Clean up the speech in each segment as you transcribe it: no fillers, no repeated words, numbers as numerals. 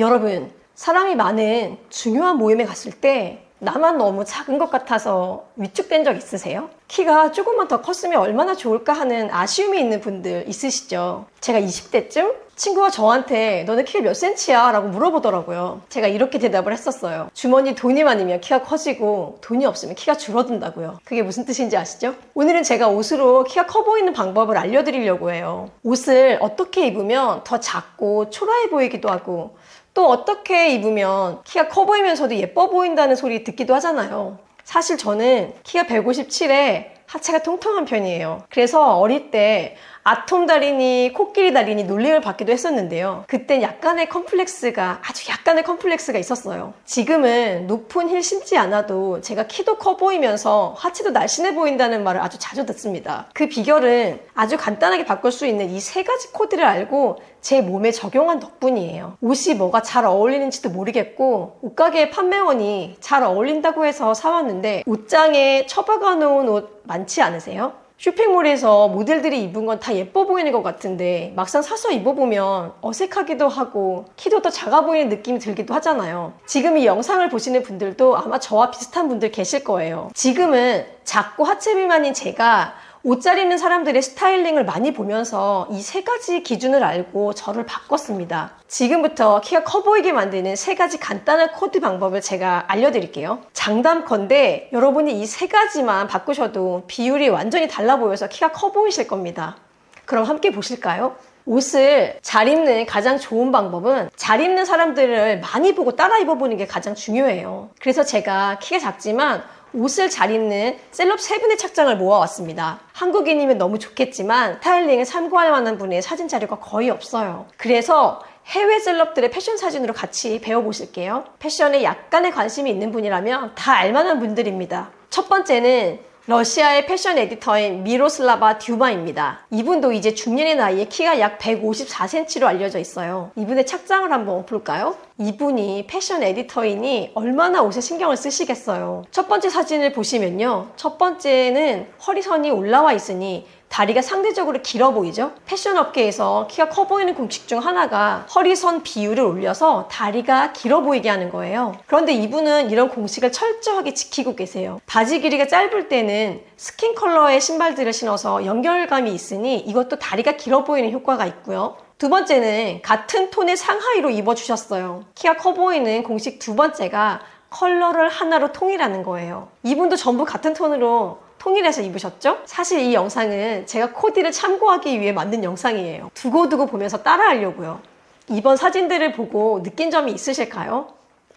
여러분, 사람이 많은 중요한 모임에 갔을 때 나만 너무 작은 것 같아서 위축된 적 있으세요? 키가 조금만 더 컸으면 얼마나 좋을까 하는 아쉬움이 있는 분들 있으시죠? 제가 20대쯤 친구가 저한테 너는 키가 몇 센치야? 라고 물어보더라고요. 제가 이렇게 대답을 했었어요. 주머니 돈이 많으면 키가 커지고 돈이 없으면 키가 줄어든다고요. 그게 무슨 뜻인지 아시죠? 오늘은 제가 옷으로 키가 커 보이는 방법을 알려드리려고 해요. 옷을 어떻게 입으면 더 작고 초라해 보이기도 하고 또 어떻게 입으면 키가 커 보이면서도 예뻐 보인다는 소리 듣기도 하잖아요. 사실 저는 키가 157에 하체가 통통한 편이에요. 그래서 어릴 때 아톰 다리니 코끼리 다리니 놀림을 받기도 했었는데요. 그땐 아주 약간의 컴플렉스가 있었어요. 지금은 높은 힐 신지 않아도 제가 키도 커 보이면서 하체도 날씬해 보인다는 말을 아주 자주 듣습니다. 그 비결은 아주 간단하게 바꿀 수 있는 이 세 가지 코드를 알고 제 몸에 적용한 덕분이에요. 옷이 뭐가 잘 어울리는지도 모르겠고 옷가게 판매원이 잘 어울린다고 해서 사왔는데 옷장에 처박아 놓은 옷 많지 않으세요? 쇼핑몰에서 모델들이 입은 건 다 예뻐 보이는 것 같은데 막상 사서 입어보면 어색하기도 하고 키도 더 작아 보이는 느낌이 들기도 하잖아요. 지금 이 영상을 보시는 분들도 아마 저와 비슷한 분들 계실 거예요. 지금은 작고 하체 비만인 제가 옷 잘 입는 사람들의 스타일링을 많이 보면서 이 세 가지 기준을 알고 저를 바꿨습니다. 지금부터 키가 커 보이게 만드는 세 가지 간단한 코드 방법을 제가 알려드릴게요. 장담컨대 여러분이 이 세 가지만 바꾸셔도 비율이 완전히 달라 보여서 키가 커 보이실 겁니다. 그럼 함께 보실까요? 옷을 잘 입는 가장 좋은 방법은 잘 입는 사람들을 많이 보고 따라 입어보는 게 가장 중요해요. 그래서 제가 키가 작지만 옷을 잘 입는 셀럽 3분의 착장을 모아왔습니다. 한국인이면 너무 좋겠지만 스타일링을 참고할 만한 분의 사진 자료가 거의 없어요. 그래서 해외 셀럽들의 패션 사진으로 같이 배워보실게요. 패션에 약간의 관심이 있는 분이라면 다 알만한 분들입니다. 첫 번째는 러시아의 패션 에디터인 미로슬라바 듀마입니다. 이분도 이제 중년의 나이에 키가 약 154cm로 알려져 있어요. 이분의 착장을 한번 볼까요? 이분이 패션 에디터이니 얼마나 옷에 신경을 쓰시겠어요. 첫 번째 사진을 보시면요. 첫 번째는 허리선이 올라와 있으니 다리가 상대적으로 길어 보이죠? 패션 업계에서 키가 커 보이는 공식 중 하나가 허리선 비율을 올려서 다리가 길어 보이게 하는 거예요. 그런데 이분은 이런 공식을 철저하게 지키고 계세요. 바지 길이가 짧을 때는 스킨 컬러의 신발들을 신어서 연결감이 있으니 이것도 다리가 길어 보이는 효과가 있고요. 두 번째는 같은 톤의 상하의로 입어주셨어요. 키가 커 보이는 공식 두 번째가 컬러를 하나로 통일하는 거예요. 이분도 전부 같은 톤으로 통일해서 입으셨죠? 사실 이 영상은 제가 코디를 참고하기 위해 만든 영상이에요. 두고두고 보면서 따라하려고요. 이번 사진들을 보고 느낀 점이 있으실까요?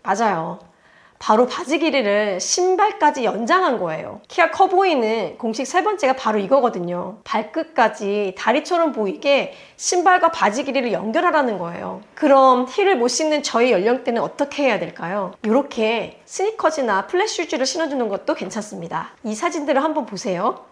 맞아요. 바로 바지 길이를 신발까지 연장한 거예요. 키가 커 보이는 공식 세 번째가 바로 이거거든요. 발끝까지 다리처럼 보이게 신발과 바지 길이를 연결하라는 거예요. 그럼 힐을 못 신는 저희 연령대는 어떻게 해야 될까요? 이렇게 스니커즈나 플랫슈즈를 신어주는 것도 괜찮습니다. 이 사진들을 한번 보세요.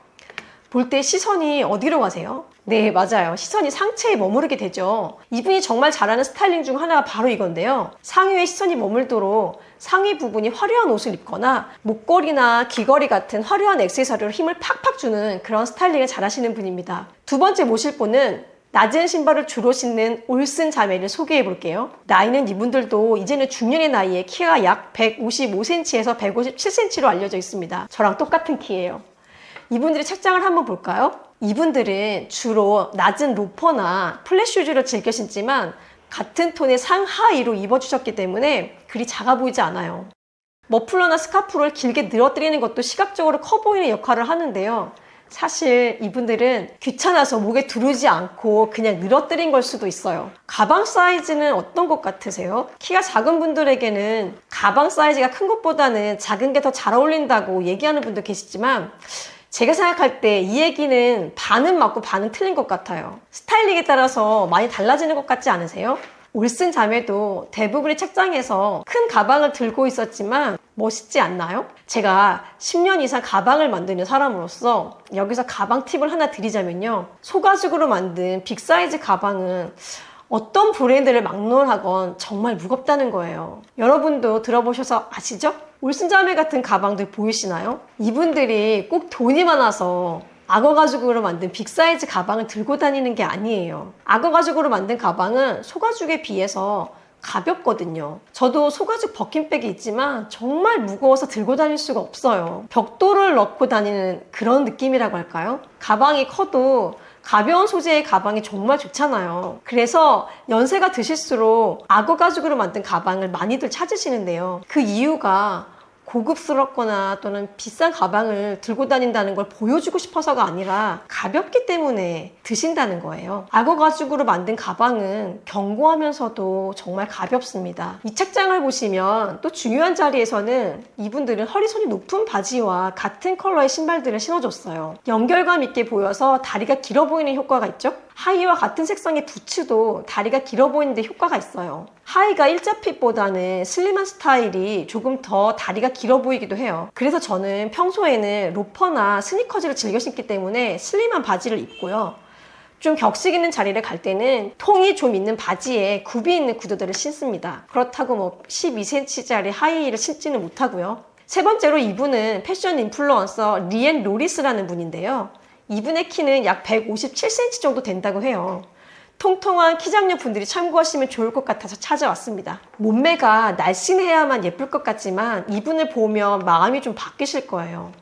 볼 때 시선이 어디로 가세요? 네, 맞아요. 시선이 상체에 머무르게 되죠. 이분이 정말 잘하는 스타일링 중 하나가 바로 이건데요. 상의에 시선이 머물도록 상의 부분이 화려한 옷을 입거나 목걸이나 귀걸이 같은 화려한 액세서리로 힘을 팍팍 주는 그런 스타일링을 잘하시는 분입니다. 두 번째 모실 분은 낮은 신발을 주로 신는 올슨 자매를 소개해 볼게요. 나이는 이분들도 이제는 중년의 나이에 키가 약 155cm에서 157cm로 알려져 있습니다. 저랑 똑같은 키예요. 이분들의 착장을 한번 볼까요? 이분들은 주로 낮은 로퍼나 플랫슈즈를 즐겨 신지만 같은 톤의 상하의로 입어주셨기 때문에 그리 작아 보이지 않아요. 머플러나 스카프를 길게 늘어뜨리는 것도 시각적으로 커 보이는 역할을 하는데요. 사실 이분들은 귀찮아서 목에 두르지 않고 그냥 늘어뜨린 걸 수도 있어요. 가방 사이즈는 어떤 것 같으세요? 키가 작은 분들에게는 가방 사이즈가 큰 것보다는 작은 게 더 잘 어울린다고 얘기하는 분도 계시지만 제가 생각할 때 이 얘기는 반은 맞고 반은 틀린 것 같아요. 스타일링에 따라서 많이 달라지는 것 같지 않으세요? 올슨 자매도 대부분의 책장에서 큰 가방을 들고 있었지만 멋있지 않나요? 제가 10년 이상 가방을 만드는 사람으로서 여기서 가방 팁을 하나 드리자면요. 소가죽으로 만든 빅사이즈 가방은 어떤 브랜드를 막론하건 정말 무겁다는 거예요. 여러분도 들어보셔서 아시죠? 올슨 자매 같은 가방들 보이시나요? 이분들이 꼭 돈이 많아서 악어 가죽으로 만든 빅사이즈 가방을 들고 다니는 게 아니에요. 악어 가죽으로 만든 가방은 소가죽에 비해서 가볍거든요. 저도 소가죽 버킨백이 있지만 정말 무거워서 들고 다닐 수가 없어요. 벽돌을 넣고 다니는 그런 느낌이라고 할까요? 가방이 커도 가벼운 소재의 가방이 정말 좋잖아요. 그래서 연세가 드실수록 악어 가죽으로 만든 가방을 많이들 찾으시는데요. 그 이유가 고급스럽거나 또는 비싼 가방을 들고 다닌다는 걸 보여주고 싶어서가 아니라 가볍기 때문에 드신다는 거예요. 악어 가죽으로 만든 가방은 견고하면서도 정말 가볍습니다. 이 책장을 보시면 또 중요한 자리에서는 이분들은 허리선이 높은 바지와 같은 컬러의 신발들을 신어줬어요. 연결감 있게 보여서 다리가 길어 보이는 효과가 있죠? 하의와 같은 색상의 부츠도 다리가 길어 보이는데 효과가 있어요. 하의가 일자핏보다는 슬림한 스타일이 조금 더 다리가 길어 보이기도 해요. 그래서 저는 평소에는 로퍼나 스니커즈를 즐겨 신기 때문에 슬림한 바지를 입고요. 좀 격식 있는 자리를 갈 때는 통이 좀 있는 바지에 굽이 있는 구두들을 신습니다. 그렇다고 뭐 12cm짜리 하이힐을 신지는 못하고요. 세 번째로 이분은 패션 인플루언서 리앤 로리스라는 분인데요. 이분의 키는 약 157cm 정도 된다고 해요. 통통한 키장녀 분들이 참고하시면 좋을 것 같아서 찾아왔습니다. 몸매가 날씬해야만 예쁠 것 같지만 이분을 보면 마음이 좀 바뀌실 거예요.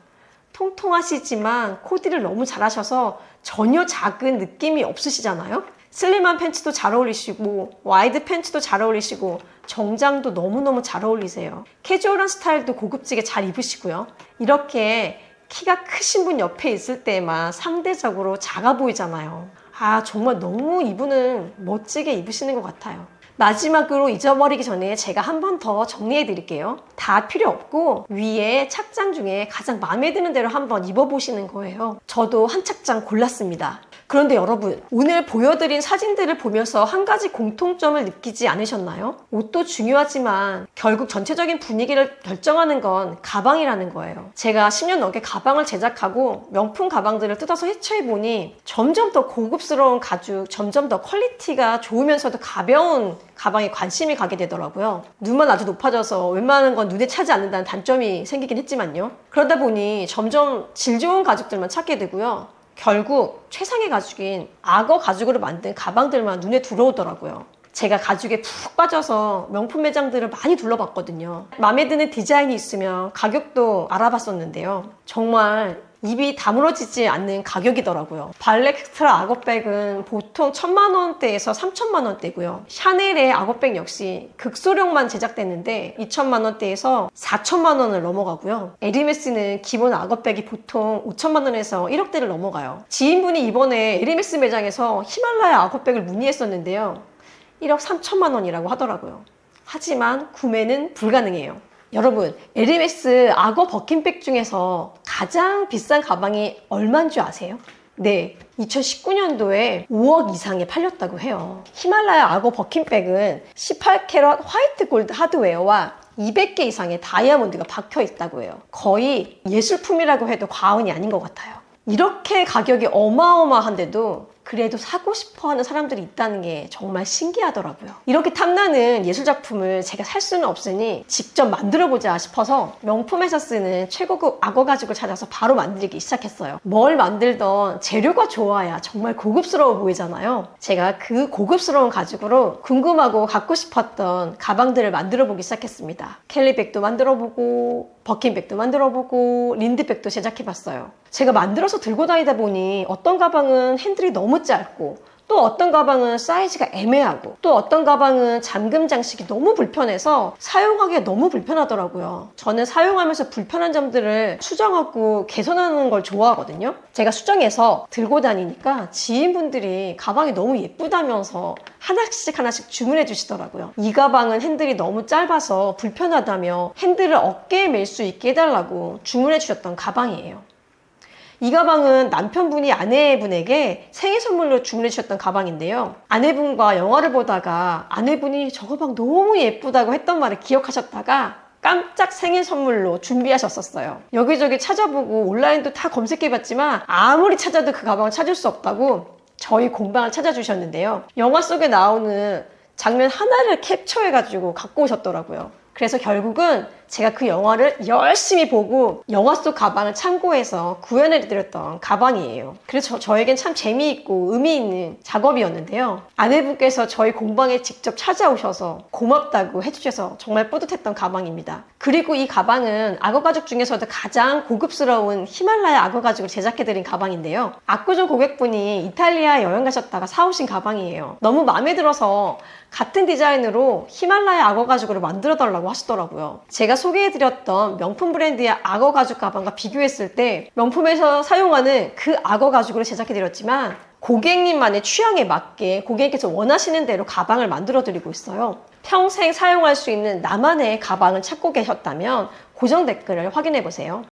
통통하시지만 코디를 너무 잘하셔서 전혀 작은 느낌이 없으시잖아요. 슬림한 팬츠도 잘 어울리시고 와이드 팬츠도 잘 어울리시고 정장도 너무너무 잘 어울리세요. 캐주얼한 스타일도 고급지게 잘 입으시고요. 이렇게 키가 크신 분 옆에 있을 때만 상대적으로 작아 보이잖아요. 아, 정말 너무 이분은 멋지게 입으시는 것 같아요. 마지막으로 잊어버리기 전에 제가 한 번 더 정리해 드릴게요. 다 필요 없고 위에 착장 중에 가장 마음에 드는 대로 한번 입어보시는 거예요. 저도 한 착장 골랐습니다. 그런데 여러분, 오늘 보여드린 사진들을 보면서 한 가지 공통점을 느끼지 않으셨나요? 옷도 중요하지만 결국 전체적인 분위기를 결정하는 건 가방이라는 거예요. 제가 10년 넘게 가방을 제작하고 명품 가방들을 뜯어서 헤쳐해보니 점점 더 고급스러운 가죽, 점점 더 퀄리티가 좋으면서도 가벼운 가방에 관심이 가게 되더라고요. 눈만 아주 높아져서 웬만한 건 눈에 차지 않는다는 단점이 생기긴 했지만요. 그러다 보니 점점 질 좋은 가죽들만 찾게 되고요. 결국 최상의 가죽인 악어 가죽으로 만든 가방들만 눈에 들어오더라고요. 제가 가죽에 푹 빠져서 명품 매장들을 많이 둘러봤거든요. 마음에 드는 디자인이 있으면 가격도 알아봤었는데요. 정말 입이 다물어지지 않는 가격이더라고요. 발렉스트라 악어백은 보통 1,000만 원대에서 3,000만 원대고요. 샤넬의 악어백 역시 극소량만 제작됐는데 2,000만 원대에서 4,000만 원을 넘어가고요. 에르메스는 기본 악어백이 보통 5,000만 원에서 1억대를 넘어가요. 지인분이 이번에 에르메스 매장에서 히말라야 악어백을 문의했었는데요. 1억 3천만 원이라고 하더라고요. 하지만 구매는 불가능해요. 여러분, 에르메스 악어 버킨백 중에서 가장 비싼 가방이 얼마인 줄 아세요? 네, 2019년도에 5억 이상에 팔렸다고 해요. 히말라야 악어 버킨백은 18캐럿 화이트 골드 하드웨어와 200개 이상의 다이아몬드가 박혀 있다고 해요. 거의 예술품이라고 해도 과언이 아닌 것 같아요. 이렇게 가격이 어마어마한데도 그래도 사고 싶어 하는 사람들이 있다는 게 정말 신기하더라고요. 이렇게 탐나는 예술작품을 제가 살 수는 없으니 직접 만들어보자 싶어서 명품에서 쓰는 최고급 악어 가죽을 찾아서 바로 만들기 시작했어요. 뭘 만들던 재료가 좋아야 정말 고급스러워 보이잖아요. 제가 그 고급스러운 가죽으로 궁금하고 갖고 싶었던 가방들을 만들어보기 시작했습니다. 캘리백도 만들어보고 버킨백도 만들어보고 린드백도 제작해봤어요. 제가 만들어서 들고 다니다 보니 어떤 가방은 핸들이 너무 짧고 또 어떤 가방은 사이즈가 애매하고 또 어떤 가방은 잠금 장식이 너무 불편해서 사용하기가 너무 불편하더라고요. 저는 사용하면서 불편한 점들을 수정하고 개선하는 걸 좋아하거든요. 제가 수정해서 들고 다니니까 지인분들이 가방이 너무 예쁘다면서 하나씩 주문해 주시더라고요. 이 가방은 핸들이 너무 짧아서 불편하다며 핸들을 어깨에 멜 수 있게 해달라고 주문해 주셨던 가방이에요. 이 가방은 남편분이 아내분에게 생일 선물로 주문해 주셨던 가방인데요. 아내분과 영화를 보다가 아내분이 저 가방 너무 예쁘다고 했던 말을 기억하셨다가 깜짝 생일 선물로 준비하셨었어요. 여기저기 찾아보고 온라인도 다 검색해봤지만 아무리 찾아도 그 가방을 찾을 수 없다고 저희 공방을 찾아주셨는데요. 영화 속에 나오는 장면 하나를 캡처해가지고 갖고 오셨더라고요. 그래서 결국은 제가 그 영화를 열심히 보고 영화 속 가방을 참고해서 구현해드렸던 가방이에요. 그래서 저에겐 참 재미있고 의미 있는 작업이었는데요. 아내분께서 저희 공방에 직접 찾아오셔서 고맙다고 해주셔서 정말 뿌듯했던 가방입니다. 그리고 이 가방은 악어 가죽 중에서도 가장 고급스러운 히말라야 악어 가죽을 제작해드린 가방인데요. 압구정 고객분이 이탈리아 여행 가셨다가 사오신 가방이에요. 너무 마음에 들어서 같은 디자인으로 히말라야 악어 가죽으로 만들어 달라고 하시더라고요. 제가 소개해드렸던 명품 브랜드의 악어 가죽 가방과 비교했을 때 명품에서 사용하는 그 악어 가죽으로 제작해드렸지만 고객님만의 취향에 맞게 고객님께서 원하시는 대로 가방을 만들어 드리고 있어요. 평생 사용할 수 있는 나만의 가방을 찾고 계셨다면 고정 댓글을 확인해 보세요.